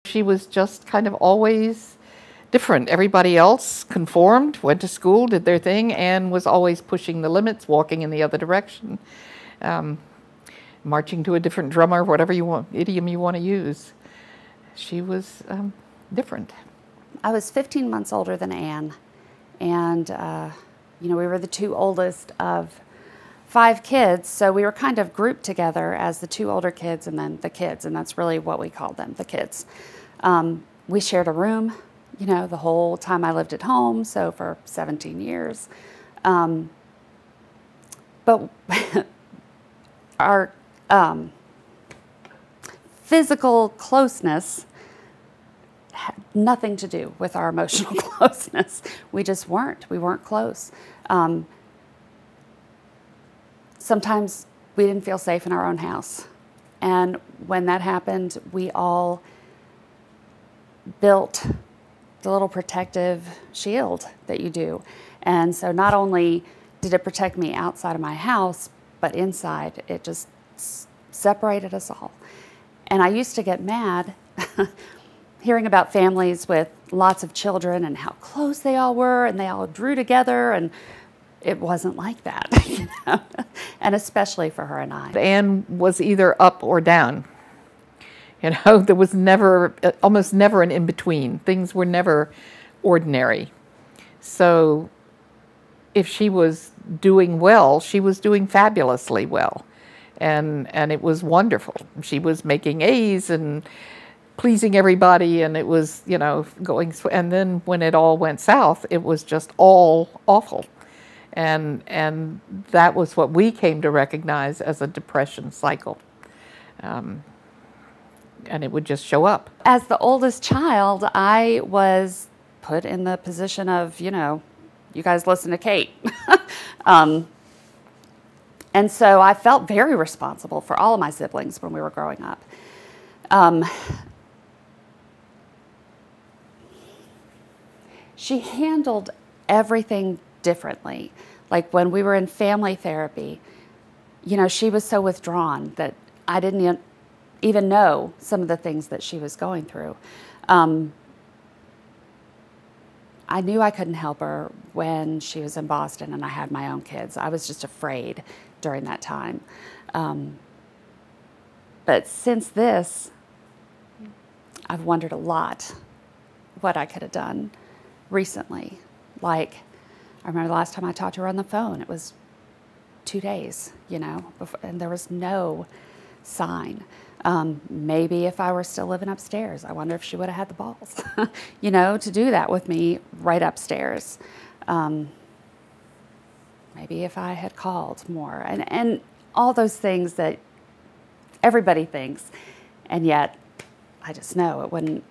She was just kind of always different. Everybody else conformed, went to school, did their thing, and was always pushing the limits, walking in the other direction, marching to a different drummer, whatever you want, idiom you want to use. She was different. I was 15 months older than Anne, and we were the two oldest of 5 kids, so we were kind of grouped together as the 2 older kids and then the kids, and that's really what we called them, the kids. We shared a room, the whole time I lived at home, so for 17 years. But our physical closeness had nothing to do with our emotional closeness. We just weren't. We weren't close. Sometimes we didn't feel safe in our own house. And when that happened, we all built the little protective shield that you do. And so not only did it protect me outside of my house, but inside, it just separated us all. And I used to get mad hearing about families with lots of children and how close they all were and they all drew together, and it wasn't like that, and especially for her and I. Anne was either up or down. There was never, almost never an in-between. Things were never ordinary. So if she was doing well, she was doing fabulously well. And it was wonderful. She was making A's and pleasing everybody, and it was, going, and then when it all went south, it was just all awful. And that was what we came to recognize as a depression cycle. And it would just show up. As the oldest child, I was put in the position of, you guys listen to Kate. And so I felt very responsible for all of my siblings when we were growing up. She handled everything differently. Like when we were in family therapy, she was so withdrawn that I didn't even know some of the things that she was going through. I knew I couldn't help her when she was in Boston and I had my own kids. I was just afraid during that time. But since this, I've wondered a lot what I could have done recently. Like, I remember the last time I talked to her on the phone, it was 2 days, before, and there was no sign. Maybe if I were still living upstairs, I wonder if she would have had the balls, to do that with me right upstairs. Maybe if I had called more, and all those things that everybody thinks, and yet I just know it wouldn't,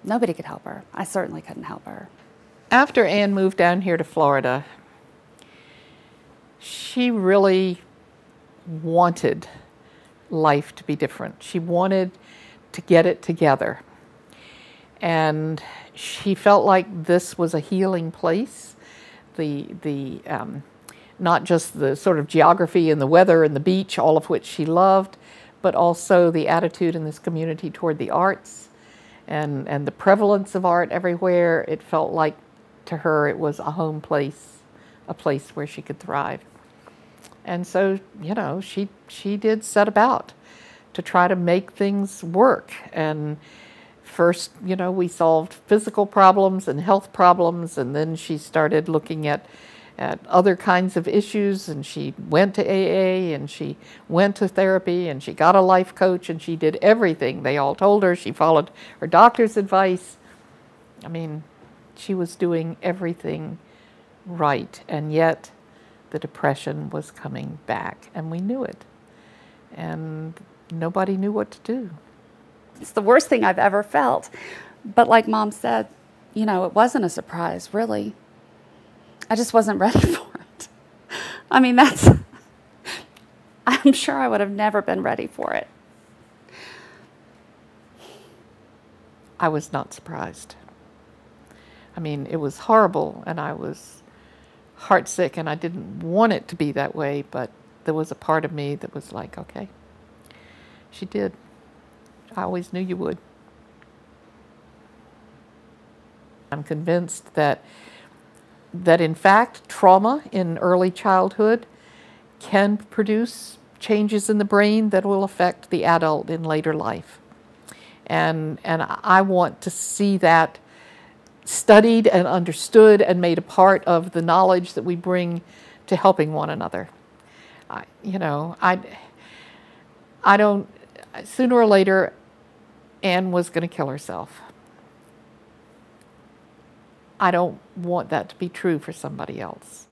nobody could help her. I certainly couldn't help her. After Anne moved down here to Florida, she really wanted life to be different. She wanted to get it together. And she felt like this was a healing place. Not just the sort of geography and the weather and the beach, all of which she loved, but also the attitude in this community toward the arts and the prevalence of art everywhere. It felt like to her it was a home place, a place where she could thrive. And so, she did set about to try to make things work. And first, we solved physical problems and health problems, and then she started looking at other kinds of issues, and she went to AA, and she went to therapy, and she got a life coach, and she did everything they all told her. She followed her doctor's advice. I mean, she was doing everything right, and yet the depression was coming back, and we knew it. And nobody knew what to do. It's the worst thing I've ever felt. But like Mom said, it wasn't a surprise, really. I just wasn't ready for it. I mean, I'm sure I would have never been ready for it. I was not surprised. I mean, it was horrible, and I was heartsick, and I didn't want it to be that way, but there was a part of me that was like, okay, she did. I always knew you would. I'm convinced that in fact trauma in early childhood can produce changes in the brain that will affect the adult in later life. And I want to see that studied and understood and made a part of the knowledge that we bring to helping one another. I don't, sooner or later, Anne was going to kill herself. I don't want that to be true for somebody else.